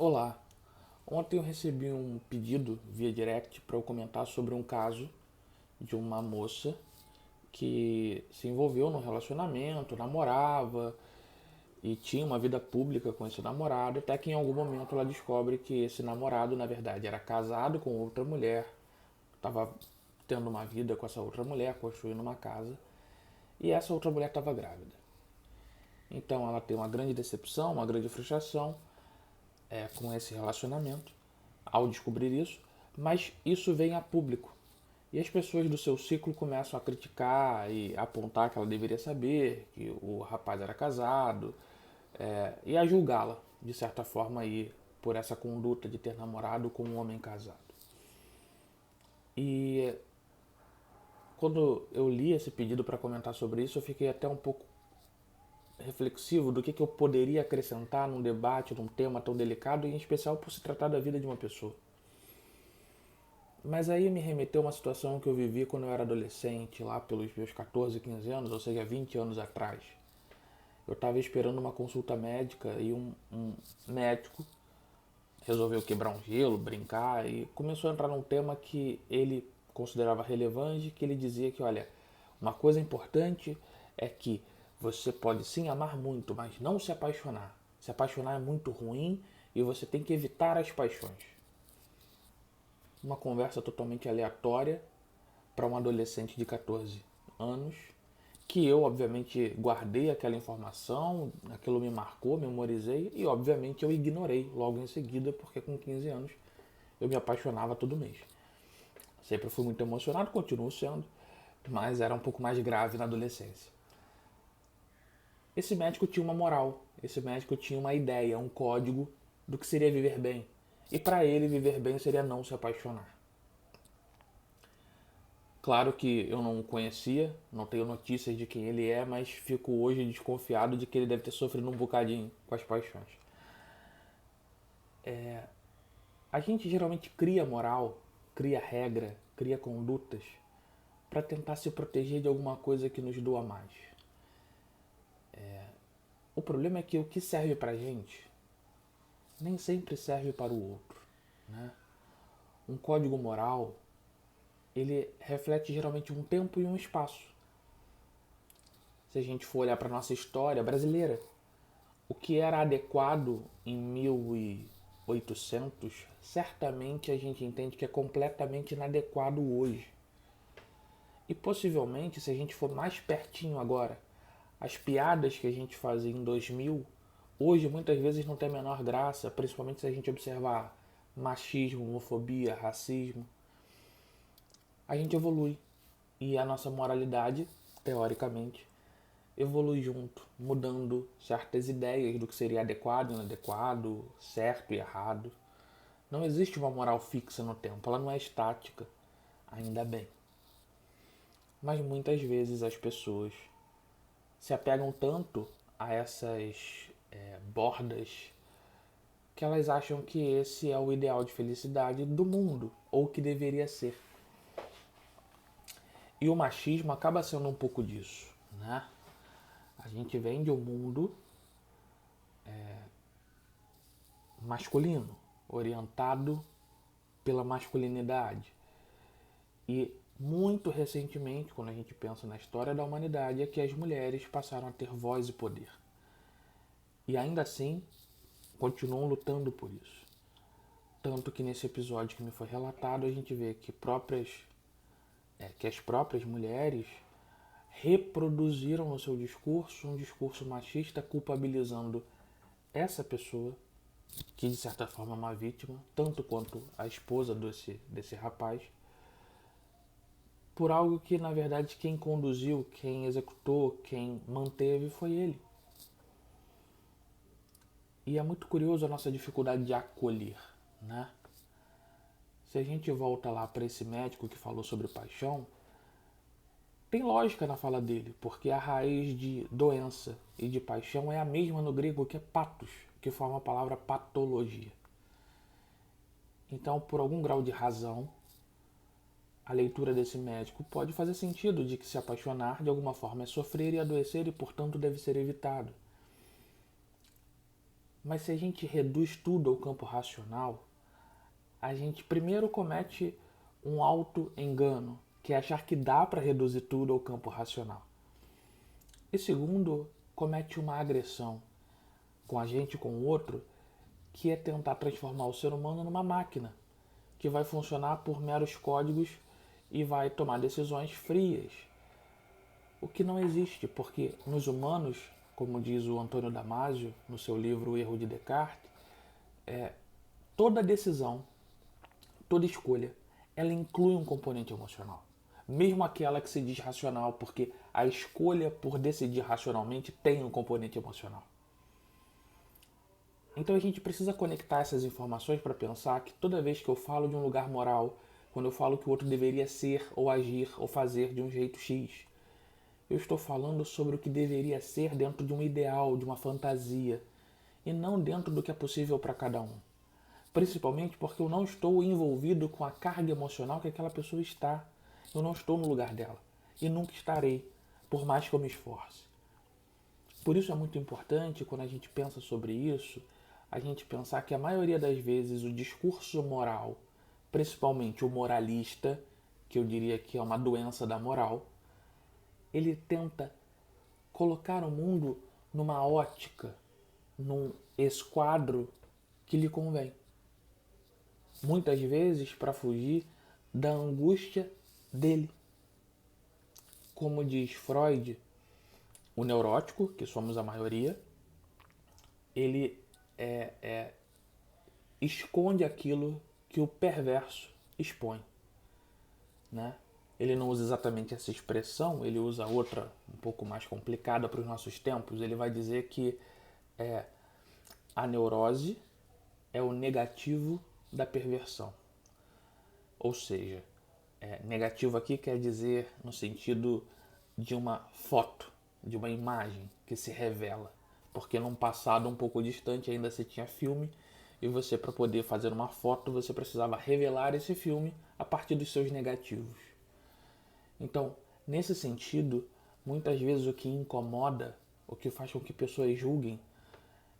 Olá, ontem eu recebi um pedido via direct para eu comentar sobre um caso de uma moça que se envolveu num relacionamento, namorava e tinha uma vida pública com esse namorado, até que em algum momento ela descobre que esse namorado, na verdade, era casado com outra mulher, estava tendo uma vida com essa outra mulher, construindo uma casa, e essa outra mulher estava grávida. Então ela tem uma grande decepção, uma grande frustração com esse relacionamento ao descobrir isso, mas isso vem a público. E as pessoas do seu ciclo começam a criticar e apontar que ela deveria saber que o rapaz era casado e a julgá-la, de certa forma, aí, por essa conduta de ter namorado com um homem casado. E quando eu li esse pedido para comentar sobre isso, eu fiquei até um pouco reflexivo do que eu poderia acrescentar num debate, num tema tão delicado, e em especial por se tratar da vida de uma pessoa. Mas aí me remeteu a uma situação que eu vivi quando eu era adolescente, lá pelos meus 14, 15 anos, ou seja, 20 anos atrás. Eu estava esperando uma consulta médica e um médico resolveu quebrar um gelo, brincar e começou a entrar num tema que ele considerava relevante, que ele dizia que, olha, uma coisa importante é que você pode sim amar muito, mas não se apaixonar. Se apaixonar é muito ruim e você tem que evitar as paixões. Uma conversa totalmente aleatória para um adolescente de 14 anos, que eu obviamente guardei aquela informação, aquilo me marcou, memorizei e obviamente eu ignorei logo em seguida, porque com 15 anos eu me apaixonava todo mês. Sempre fui muito emocionado, continuo sendo, mas era um pouco mais grave na adolescência. Esse médico tinha uma moral, esse médico tinha uma ideia, um código do que seria viver bem. E para ele, viver bem seria não se apaixonar. Claro que eu não o conhecia, não tenho notícias de quem ele é, mas fico hoje desconfiado de que ele deve ter sofrido um bocadinho com as paixões. A gente geralmente cria moral, cria regra, cria condutas para tentar se proteger de alguma coisa que nos doa mais. O problema é que o que serve pra gente nem sempre serve para o outro, né? Um código moral, ele reflete geralmente um tempo e um espaço. Se a gente for olhar para nossa história brasileira, o que era adequado em 1800, certamente a gente entende que é completamente inadequado hoje. E possivelmente, se a gente for mais pertinho agora, as piadas que a gente fazia em 2000, hoje muitas vezes não tem a menor graça, principalmente se a gente observar machismo, homofobia, racismo. A gente evolui e a nossa moralidade, teoricamente, evolui junto, mudando certas ideias do que seria adequado e inadequado, certo e errado. Não existe uma moral fixa no tempo, ela não é estática, ainda bem. Mas muitas vezes as pessoas se apegam tanto a essas bordas que elas acham que esse é o ideal de felicidade do mundo, ou que deveria ser. E o machismo acaba sendo um pouco disso, né? A gente vem de um mundo masculino, orientado pela masculinidade. E muito recentemente, quando a gente pensa na história da humanidade, é que as mulheres passaram a ter voz e poder. E ainda assim, continuam lutando por isso. Tanto que nesse episódio que me foi relatado, a gente vê que as próprias mulheres reproduziram no seu discurso um discurso machista culpabilizando essa pessoa, que de certa forma é uma vítima, tanto quanto a esposa desse rapaz, por algo que na verdade quem conduziu, quem executou, quem manteve foi ele. E é muito curioso a nossa dificuldade de acolher, né? Se a gente volta lá para esse médico que falou sobre paixão, tem lógica na fala dele, porque a raiz de doença e de paixão é a mesma no grego, que é patos, que forma a palavra patologia. Então, por algum grau de razão, a leitura desse médico pode fazer sentido de que se apaixonar de alguma forma é sofrer e adoecer e, portanto, deve ser evitado. Mas se a gente reduz tudo ao campo racional, a gente primeiro comete um auto-engano, que é achar que dá para reduzir tudo ao campo racional. E segundo, comete uma agressão com a gente e com o outro, que é tentar transformar o ser humano numa máquina, que vai funcionar por meros códigos e vai tomar decisões frias. O que não existe, porque nos humanos, como diz o Antônio Damasio no seu livro O Erro de Descartes, toda decisão, toda escolha, ela inclui um componente emocional. Mesmo aquela que se diz racional, porque a escolha por decidir racionalmente tem um componente emocional. Então a gente precisa conectar essas informações para pensar que toda vez que eu falo de um lugar moral, quando eu falo que o outro deveria ser, ou agir, ou fazer de um jeito X, eu estou falando sobre o que deveria ser dentro de um ideal, de uma fantasia, e não dentro do que é possível para cada um. Principalmente porque eu não estou envolvido com a carga emocional que aquela pessoa está. Eu não estou no lugar dela. E nunca estarei, por mais que eu me esforce. Por isso é muito importante, quando a gente pensa sobre isso, a gente pensar que a maioria das vezes o discurso moral, principalmente o moralista, que eu diria que é uma doença da moral, ele tenta colocar o mundo numa ótica, num esquadro que lhe convém. Muitas vezes para fugir da angústia dele. Como diz Freud, o neurótico, que somos a maioria, ele esconde aquilo que o perverso expõe. Né? Ele não usa exatamente essa expressão, ele usa outra um pouco mais complicada para os nossos tempos. Ele vai dizer que a neurose é o negativo da perversão. Ou seja, negativo aqui quer dizer no sentido de uma foto, de uma imagem que se revela. Porque num passado um pouco distante ainda se tinha filme e você, para poder fazer uma foto, você precisava revelar esse filme a partir dos seus negativos. Então, nesse sentido, muitas vezes o que incomoda, o que faz com que pessoas julguem,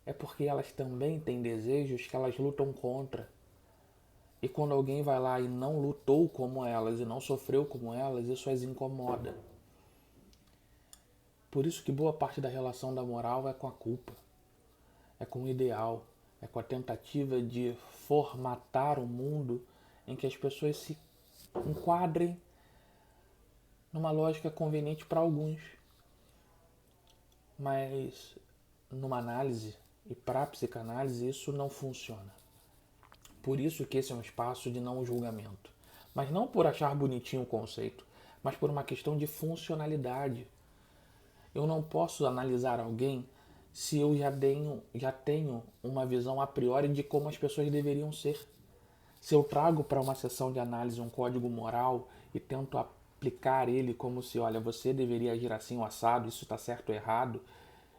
é porque elas também têm desejos que elas lutam contra. E quando alguém vai lá e não lutou como elas e não sofreu como elas, isso as incomoda. Por isso que boa parte da relação da moral é com a culpa, é com o ideal, é com a tentativa de formatar um mundo em que as pessoas se enquadrem numa lógica conveniente para alguns. Mas numa análise e para a psicanálise isso não funciona. Por isso que esse é um espaço de não julgamento. Mas não por achar bonitinho o conceito, mas por uma questão de funcionalidade. Eu não posso analisar alguém se eu já tenho uma visão a priori de como as pessoas deveriam ser. Se eu trago para uma sessão de análise um código moral e tento aplicar ele como se, olha, você deveria agir assim ou assado, isso está certo ou errado,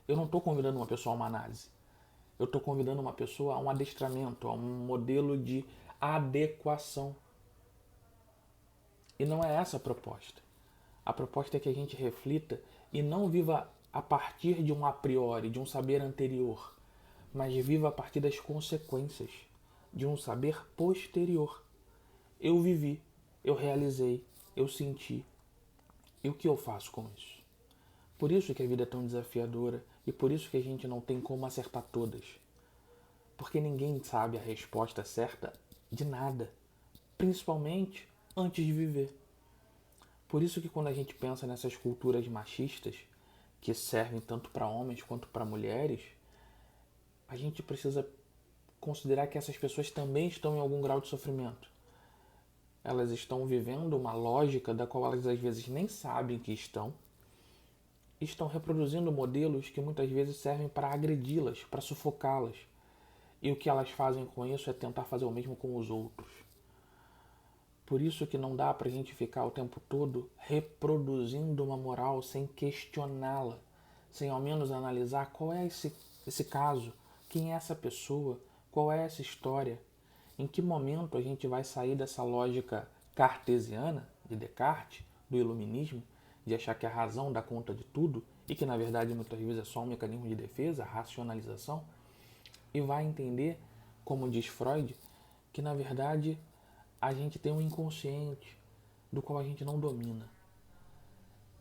eu não estou convidando uma pessoa a uma análise. Eu estou convidando uma pessoa a um adestramento, a um modelo de adequação. E não é essa a proposta. A proposta é que a gente reflita e não viva a partir de um a priori, de um saber anterior, mas viva a partir das consequências de um saber posterior. Eu vivi, eu realizei, eu senti. E o que eu faço com isso? Por isso que a vida é tão desafiadora e por isso que a gente não tem como acertar todas. Porque ninguém sabe a resposta certa de nada, principalmente antes de viver. Por isso que quando a gente pensa nessas culturas machistas, que servem tanto para homens quanto para mulheres, a gente precisa considerar que essas pessoas também estão em algum grau de sofrimento. Elas estão vivendo uma lógica da qual elas às vezes nem sabem que estão, e estão reproduzindo modelos que muitas vezes servem para agredi-las, para sufocá-las. E o que elas fazem com isso é tentar fazer o mesmo com os outros. Por isso que não dá pra gente ficar o tempo todo reproduzindo uma moral sem questioná-la, sem ao menos analisar qual é esse caso, quem é essa pessoa, qual é essa história, em que momento a gente vai sair dessa lógica cartesiana de Descartes, do iluminismo, de achar que a razão dá conta de tudo e que na verdade muitas vezes é só um mecanismo de defesa, a racionalização, e vai entender, como diz Freud, que na verdade a gente tem um inconsciente do qual a gente não domina.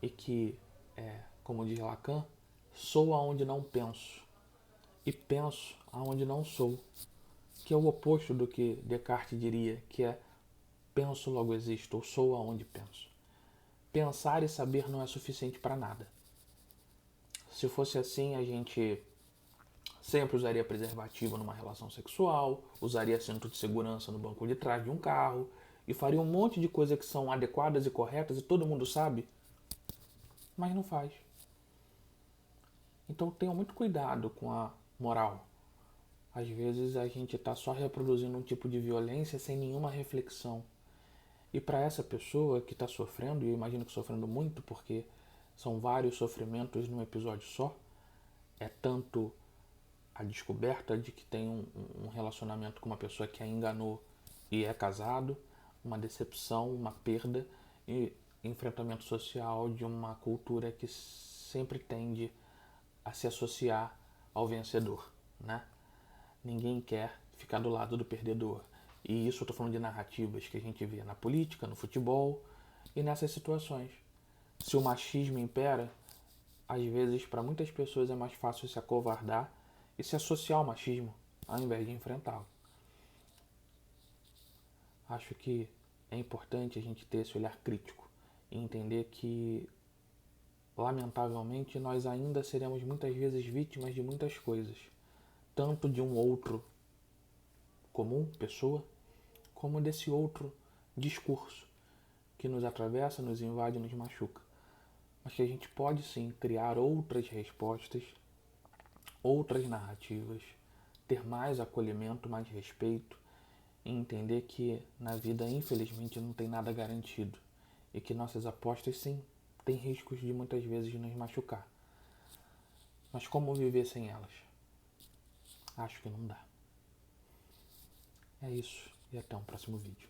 E que, como diz Lacan, sou aonde não penso e penso aonde não sou, que é o oposto do que Descartes diria, que é penso logo existo, ou sou aonde penso. Pensar e saber não é suficiente para nada. Se fosse assim, a gente sempre usaria preservativo numa relação sexual, usaria cinto de segurança no banco de trás de um carro e faria um monte de coisas que são adequadas e corretas e todo mundo sabe, mas não faz. Então tenha muito cuidado com a moral. Às vezes a gente está só reproduzindo um tipo de violência sem nenhuma reflexão. E para essa pessoa que está sofrendo, e eu imagino que sofrendo muito, porque são vários sofrimentos num episódio só, é tanto a descoberta de que tem um relacionamento com uma pessoa que a enganou e é casado, uma decepção, uma perda e enfrentamento social de uma cultura que sempre tende a se associar ao vencedor, né? Ninguém quer ficar do lado do perdedor. E isso eu estou falando de narrativas que a gente vê na política, no futebol e nessas situações. Se o machismo impera, às vezes para muitas pessoas é mais fácil se acovardar e se associar ao machismo ao invés de enfrentá-lo. Acho que é importante a gente ter esse olhar crítico e entender que, lamentavelmente, nós ainda seremos muitas vezes vítimas de muitas coisas, tanto de um outro comum, pessoa, como desse outro discurso que nos atravessa, nos invade e nos machuca. Mas que a gente pode sim criar outras respostas, outras narrativas, ter mais acolhimento, mais respeito e entender que na vida, infelizmente, não tem nada garantido e que nossas apostas, sim, têm riscos de muitas vezes nos machucar. Mas como viver sem elas? Acho que não dá. É isso e até um próximo vídeo.